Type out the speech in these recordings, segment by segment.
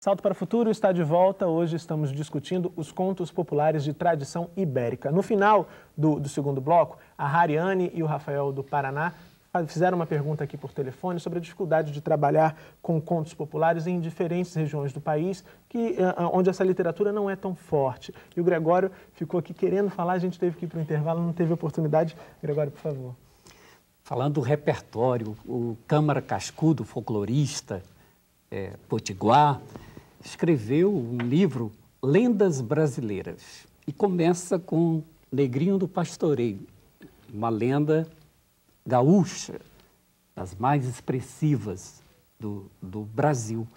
Salto para o Futuro está de volta. Hoje estamos discutindo os contos populares de tradição ibérica. No final do segundo bloco, a Hariane e o Rafael do Paraná fizeram uma pergunta aqui por telefone sobre a dificuldade de trabalhar com contos populares em diferentes regiões do país, onde essa literatura não é tão forte. E o Gregório ficou aqui querendo falar, a gente teve que ir para o intervalo, não teve oportunidade. Gregório, por favor. Falando do repertório, o Câmara Cascudo, folclorista, potiguar, escreveu um livro, Lendas Brasileiras, e começa com Negrinho do Pastoreio, uma lenda gaúcha, das mais expressivas do Brasil.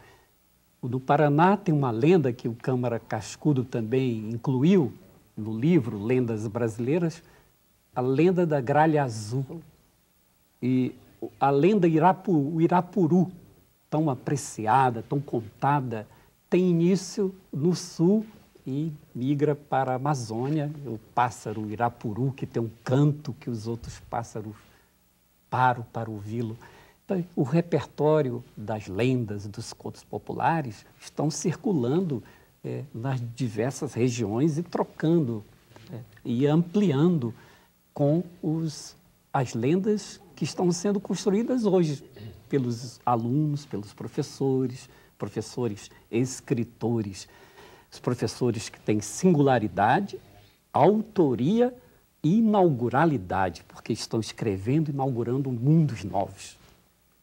No Paraná tem uma lenda que o Câmara Cascudo também incluiu no livro Lendas Brasileiras, a lenda da Gralha Azul e a lenda Irapuru, tão apreciada, tão contada, tem início no sul e migra para a Amazônia, o pássaro Irapuru, que tem um canto que os outros pássaros param para ouvi-lo. Então, o repertório das lendas, dos contos populares, estão circulando nas diversas regiões e trocando e ampliando com as lendas que estão sendo construídas hoje pelos alunos, pelos professores escritores, os professores que têm singularidade, autoria e inauguralidade, porque estão escrevendo e inaugurando mundos novos.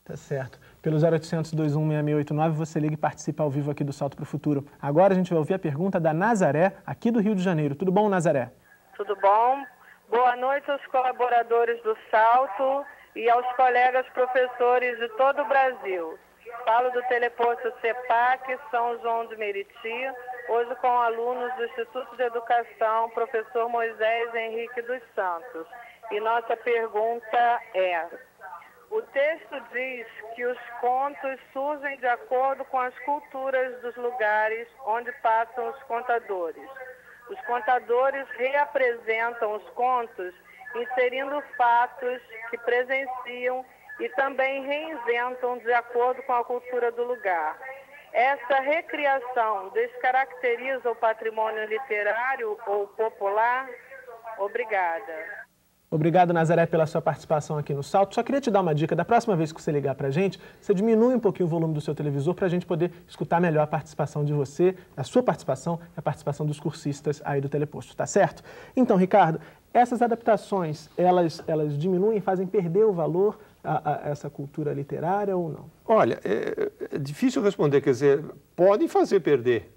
Tá certo. Pelo 0800 216689 você liga e participa ao vivo aqui do Salto para o Futuro. Agora a gente vai ouvir a pergunta da Nazaré, aqui do Rio de Janeiro. Tudo bom, Nazaré? Tudo bom. Boa noite aos colaboradores do Salto e aos colegas professores de todo o Brasil. Falo do teleposto CEPAC, São João de Meriti, hoje com alunos do Instituto de Educação, professor Moisés Henrique dos Santos. E nossa pergunta é: o texto diz que os contos surgem de acordo com as culturas dos lugares onde passam os contadores. Os contadores reapresentam os contos, inserindo fatos que presenciam e também reinventam de acordo com a cultura do lugar. Essa recriação descaracteriza o patrimônio literário ou popular? Obrigada. Obrigado, Nazaré, pela sua participação aqui no Salto. Só queria te dar uma dica: da próxima vez que você ligar para a gente, você diminui um pouquinho o volume do seu televisor para a gente poder escutar melhor a participação de você, a sua participação e a participação dos cursistas aí do teleposto, tá certo? Então, Ricardo, essas adaptações, elas diminuem, fazem perder o valor a essa cultura literária ou não? Olha, é difícil responder, quer dizer, podem fazer perder.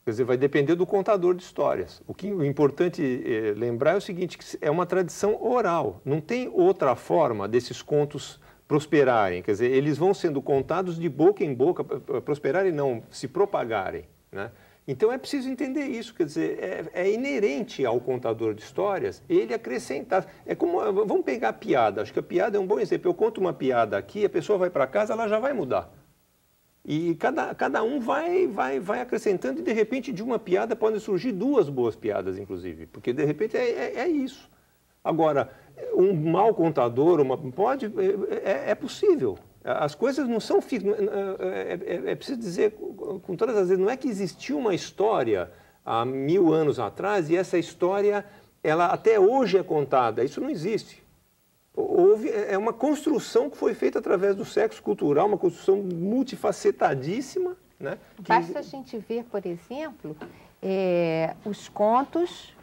Quer dizer, vai depender do contador de histórias. O importante lembrar é o seguinte, que é uma tradição oral. Não tem outra forma desses contos prosperarem. Quer dizer, eles vão sendo contados de boca em boca, prosperarem não, se propagarem, né? Então é preciso entender isso, quer dizer, é inerente ao contador de histórias ele acrescentar. É como, vamos pegar a piada, acho que a piada é um bom exemplo. Eu conto uma piada aqui, a pessoa vai para casa, ela já vai mudar. E cada um vai acrescentando e, de repente, de uma piada podem surgir duas boas piadas, inclusive. Porque, de repente, é isso. Agora, um mau contador, é possível. As coisas não são... É preciso dizer, com todas as vezes, não é que existiu uma história há 1000 anos atrás e essa história, ela até hoje é contada. Isso não existe. É uma construção que foi feita através do sexo cultural, uma construção multifacetadíssima, né? Basta a gente ver, por exemplo, os contos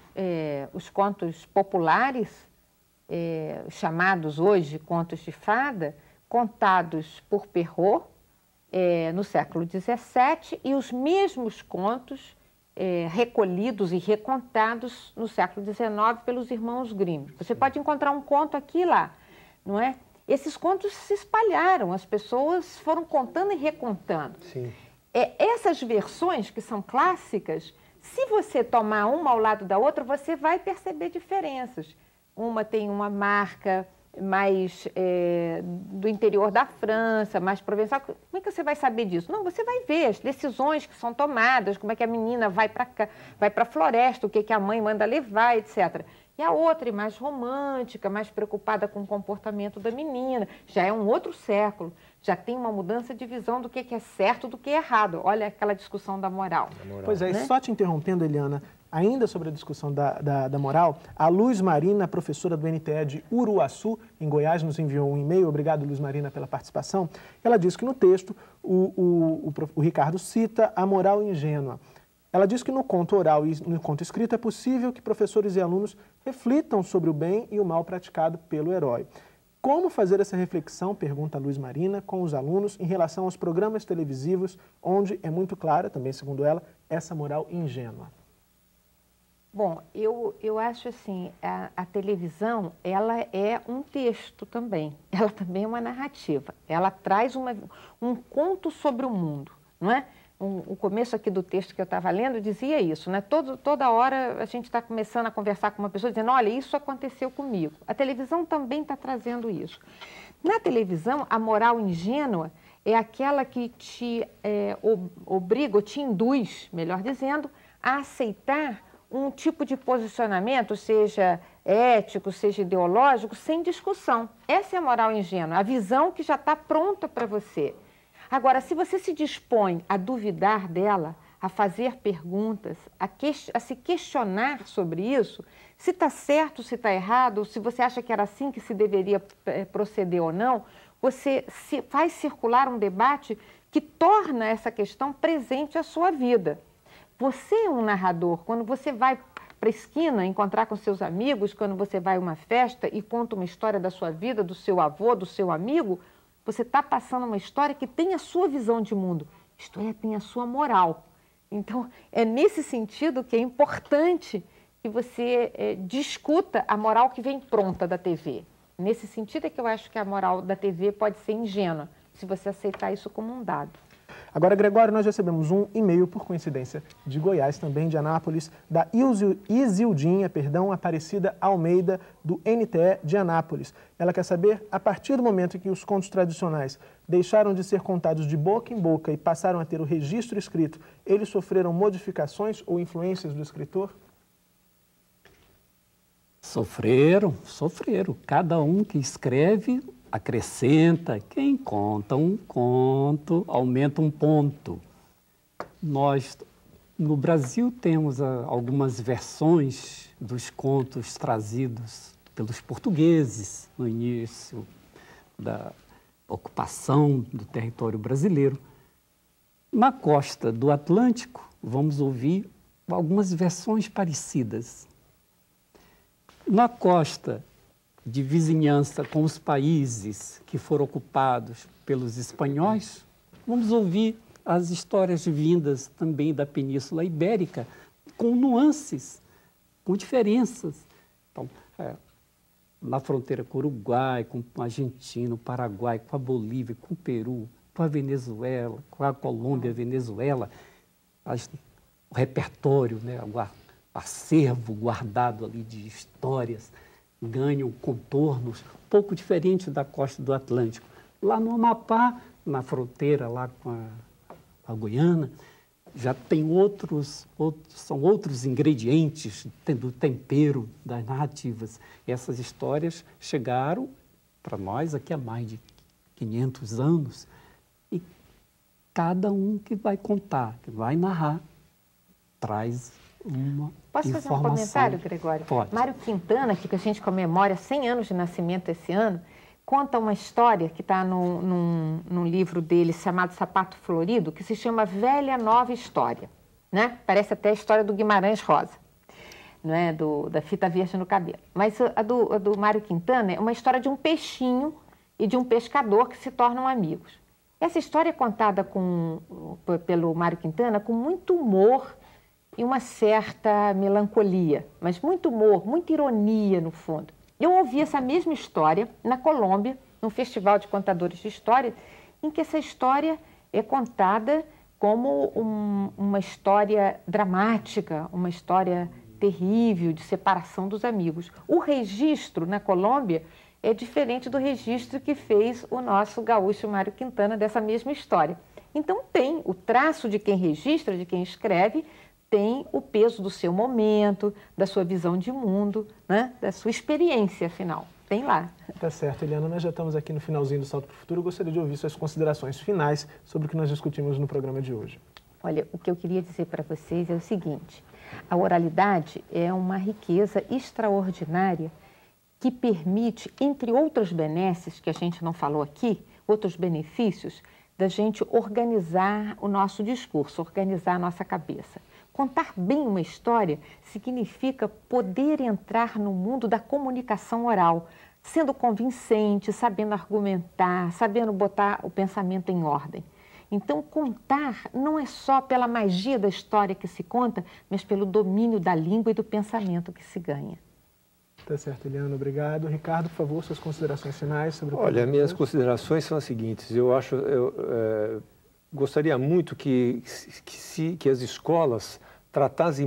populares, chamados hoje contos de fada, contados por Perrault no século XVII, e os mesmos contos recolhidos e recontados no século XIX pelos irmãos Grimm. Você pode encontrar um conto aqui e lá, não é? Esses contos se espalharam, as pessoas foram contando e recontando. Sim. Essas versões que são clássicas, se você tomar uma ao lado da outra, você vai perceber diferenças. Uma tem uma marca mais do interior da França, mais provençal. Como é que você vai saber disso? Não, você vai ver as decisões que são tomadas, como é que a menina vai para a floresta, o que a mãe manda levar, etc. E a outra é mais romântica, mais preocupada com o comportamento da menina. Já é um outro século, Já tem uma mudança de visão do que é certo, do que é errado. Olha aquela discussão da moral. Pois é, né? Só te interrompendo, Eliana, ainda sobre a discussão da moral, a Luz Marina, professora do NTE de Uruaçu, em Goiás, nos enviou um e-mail. Obrigado, Luz Marina, pela participação. Ela diz que no texto o Ricardo cita a moral ingênua. Ela diz que no conto oral e no conto escrito é possível que professores e alunos reflitam sobre o bem e o mal praticado pelo herói. Como fazer essa reflexão, pergunta a Luz Marina, com os alunos em relação aos programas televisivos, onde é muito clara, também segundo ela, essa moral ingênua? Bom, eu acho assim, a televisão, ela é um texto também, ela também é uma narrativa, ela traz um conto sobre o mundo, não é? O começo aqui do texto que eu estava lendo dizia isso, né? Toda hora a gente está começando a conversar com uma pessoa dizendo, olha, isso aconteceu comigo. A televisão também está trazendo isso. Na televisão, a moral ingênua é aquela que te obriga, ou te induz, melhor dizendo, a aceitar um tipo de posicionamento, seja ético, seja ideológico, sem discussão. Essa é a moral ingênua, a visão que já está pronta para você. Agora, se você se dispõe a duvidar dela, a fazer perguntas, a se questionar sobre isso, se está certo, se está errado, se você acha que era assim que se deveria proceder ou não, você faz circular um debate que torna essa questão presente à sua vida. Você é um narrador. Quando você vai para a esquina encontrar com seus amigos, quando você vai a uma festa e conta uma história da sua vida, do seu avô, do seu amigo, você está passando uma história que tem a sua visão de mundo, isto é, tem a sua moral. Então, é nesse sentido que é importante que você discuta a moral que vem pronta da TV. Nesse sentido é que eu acho que a moral da TV pode ser ingênua, se você aceitar isso como um dado. Agora, Gregório, nós recebemos um e-mail, por coincidência, de Goiás, também de Anápolis, da Isildinha, Aparecida Almeida, do NTE de Anápolis. Ela quer saber, a partir do momento em que os contos tradicionais deixaram de ser contados de boca em boca e passaram a ter o registro escrito, eles sofreram modificações ou influências do escritor? Sofreram. Cada um que escreve acrescenta. Quem conta um conto aumenta um ponto. Nós, no Brasil, temos algumas versões dos contos trazidos pelos portugueses no início da ocupação do território brasileiro. Na costa do Atlântico, vamos ouvir algumas versões parecidas. Na costa de vizinhança com os países que foram ocupados pelos espanhóis, vamos ouvir as histórias vindas também da Península Ibérica, com nuances, com diferenças. Então, na fronteira com o Uruguai, com a Argentina, o Paraguai, com a Bolívia, com o Peru, com a Venezuela, com a Colômbia, a Venezuela, o repertório, né, o acervo guardado ali de histórias, ganham contornos um pouco diferentes da costa do Atlântico. Lá no Amapá, na fronteira lá com a Guiana, já tem são outros ingredientes do tempero das narrativas. Essas histórias chegaram para nós aqui há mais de 500 anos e cada um que vai contar, que vai narrar, traz uma Posso fazer um comentário, Gregório? Pode. Mário Quintana, que a gente comemora 100 anos de nascimento esse ano, conta uma história que está num livro dele chamado Sapato Florido, que se chama Velha Nova História. Né? Parece até a história do Guimarães Rosa, não é? Da fita verde no cabelo. Mas a do Mário Quintana é uma história de um peixinho e de um pescador que se tornam amigos. Essa história é contada pelo Mário Quintana com muito humor e uma certa melancolia, mas muito humor, muita ironia no fundo. Eu ouvi essa mesma história na Colômbia, num festival de contadores de história, em que essa história é contada como uma história dramática, uma história terrível de separação dos amigos. O registro na Colômbia é diferente do registro que fez o nosso gaúcho Mário Quintana dessa mesma história. Então tem o traço de quem registra, de quem escreve, tem o peso do seu momento, da sua visão de mundo, né? Da sua experiência, afinal. tem lá. Tá certo, Eliana, nós já estamos aqui no finalzinho do Salto para o Futuro. Eu gostaria de ouvir suas considerações finais sobre o que nós discutimos no programa de hoje. Olha, o que eu queria dizer para vocês é o seguinte, a oralidade é uma riqueza extraordinária que permite, entre outras benesses que a gente não falou aqui, outros benefícios, da gente organizar o nosso discurso, organizar a nossa cabeça. Contar bem uma história significa poder entrar no mundo da comunicação oral, sendo convincente, sabendo argumentar, sabendo botar o pensamento em ordem. Então, contar não é só pela magia da história que se conta, mas pelo domínio da língua e do pensamento que se ganha. Tá certo, Eliana, obrigado. Ricardo, por favor, suas considerações finais sobre o Olha, minhas considerações são as seguintes. Eu gostaria muito que as escolas tratassem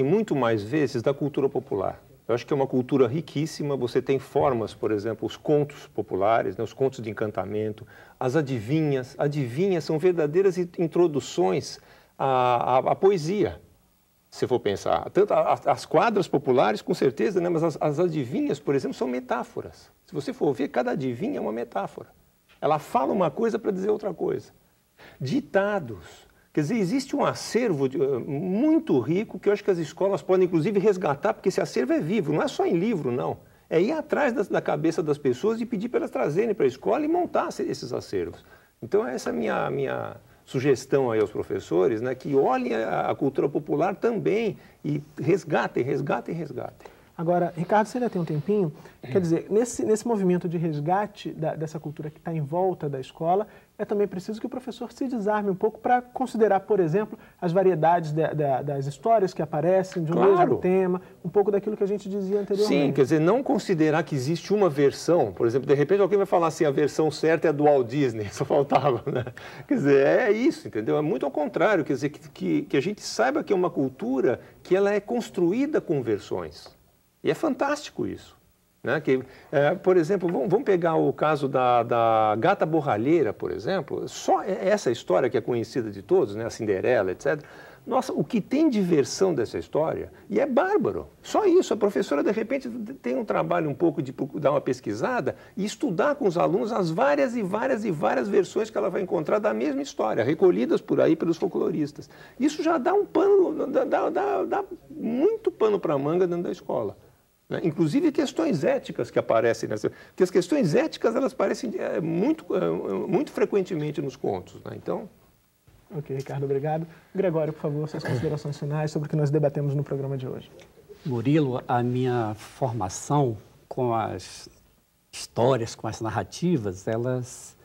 muito mais vezes da cultura popular. Eu acho que é uma cultura riquíssima. Você tem formas, por exemplo, os contos populares, né, os contos de encantamento, as adivinhas. Adivinhas são verdadeiras introduções à poesia, se for pensar. Tanto as quadras populares, com certeza, né, mas as adivinhas, por exemplo, são metáforas. Se você for ver, cada adivinha é uma metáfora. Ela fala uma coisa para dizer outra coisa. Ditados. Quer dizer, existe um acervo muito rico que eu acho que as escolas podem, inclusive, resgatar, porque esse acervo é vivo, não é só em livro, não. É ir atrás da cabeça das pessoas e pedir para elas trazerem para a escola e montar esses acervos. Então, essa é a minha sugestão aí aos professores, né, que olhem a cultura popular também e resgatem. Agora, Ricardo, você ainda tem um tempinho? Quer dizer, nesse movimento de resgate dessa cultura que está em volta da escola, é também preciso que o professor se desarme um pouco para considerar, por exemplo, as variedades das histórias que aparecem de um mesmo tema, um pouco daquilo que a gente dizia anteriormente. Sim, quer dizer, não considerar que existe uma versão, por exemplo, de repente alguém vai falar assim, a versão certa é a do Walt Disney, só faltava, né? Quer dizer, é isso, entendeu? É muito ao contrário, quer dizer, que a gente saiba que é uma cultura que ela é construída com versões. E é fantástico isso. Né? Por exemplo, vamos pegar o caso da Gata Borralheira, por exemplo. Só essa história que é conhecida de todos, né? A Cinderela, etc. Nossa, o que tem de versão dessa história, e é bárbaro. Só isso, a professora, de repente, tem um trabalho um pouco de dar uma pesquisada e estudar com os alunos as várias versões que ela vai encontrar da mesma história, recolhidas por aí pelos folcloristas. Isso já dá dá muito pano para a manga dentro da escola. Né? Inclusive questões éticas que aparecem nessa... Porque as questões éticas, elas aparecem muito frequentemente nos contos. Né? Então... Ok, Ricardo, obrigado. Gregório, por favor, suas considerações finais sobre o que nós debatemos no programa de hoje. Murilo, a minha formação com as histórias, com as narrativas, elas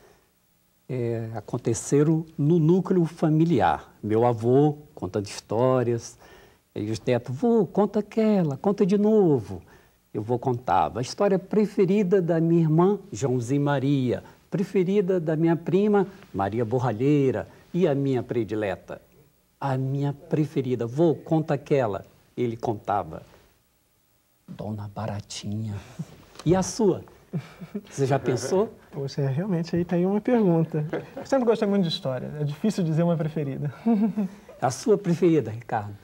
aconteceram no núcleo familiar. Meu avô contando histórias, e os netos, vô, conta aquela, conta de novo. Eu contava. A história preferida da minha irmã, Joãozinho Maria, preferida da minha prima, Maria Borralheira, e a minha predileta, a minha preferida, vô, conta aquela. Ele contava, Dona Baratinha. E a sua? Você já pensou? Poxa, realmente aí tem uma pergunta. Eu sempre gostei muito de história, é difícil dizer uma preferida. A sua preferida, Ricardo?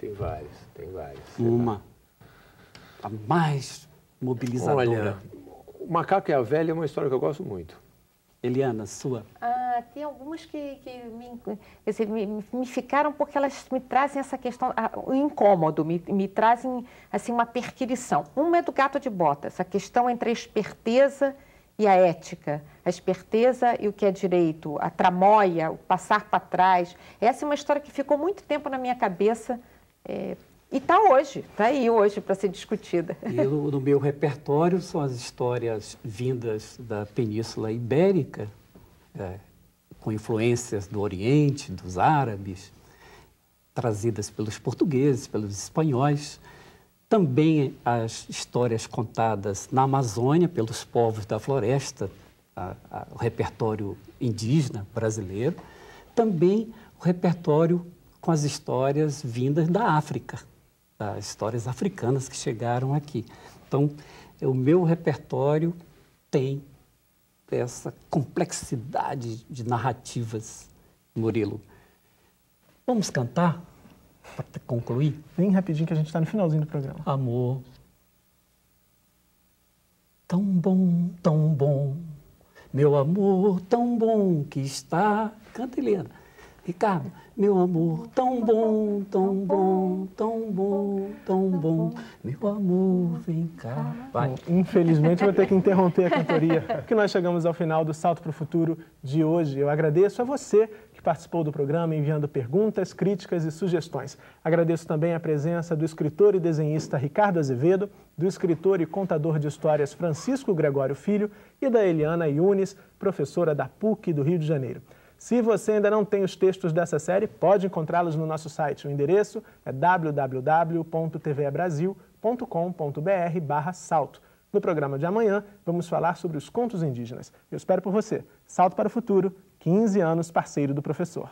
Tem várias. Uma, a mais mobilizadora. Olha, O Macaco e a Velha é uma história que eu gosto muito. Eliana, sua? Tem algumas que me ficaram porque elas me trazem essa questão, o incômodo, me trazem assim, uma perquirição. Uma é do Gato de Botas, a questão entre a esperteza e a ética. A esperteza e o que é direito, a tramóia, o passar para trás. Essa é uma história que ficou muito tempo na minha cabeça e está aí hoje para ser discutida. E no meu repertório são as histórias vindas da Península Ibérica, com influências do Oriente, dos árabes, trazidas pelos portugueses, pelos espanhóis. Também as histórias contadas na Amazônia pelos povos da floresta, o repertório indígena brasileiro. Também o repertório com as histórias vindas da África, as histórias africanas que chegaram aqui. Então, o meu repertório tem essa complexidade de narrativas, Murilo. Vamos cantar para concluir? Bem rapidinho, que a gente está no finalzinho do programa. Amor, tão bom, meu amor tão bom que está... Canta, Helena. Ricardo, meu amor tão bom, tão bom, tão bom, tão bom, meu amor, vem cá. Vai. Infelizmente, vou ter que interromper a cantoria, porque nós chegamos ao final do Salto para o Futuro de hoje. Eu agradeço a você que participou do programa, enviando perguntas, críticas e sugestões. Agradeço também a presença do escritor e desenhista Ricardo Azevedo, do escritor e contador de histórias Francisco Gregório Filho e da Eliana Yunes, professora da PUC do Rio de Janeiro. Se você ainda não tem os textos dessa série, pode encontrá-los no nosso site. O endereço é www.tvabrasil.com.br/salto. No programa de amanhã, vamos falar sobre os contos indígenas. Eu espero por você. Salto para o Futuro, 15 anos parceiro do professor.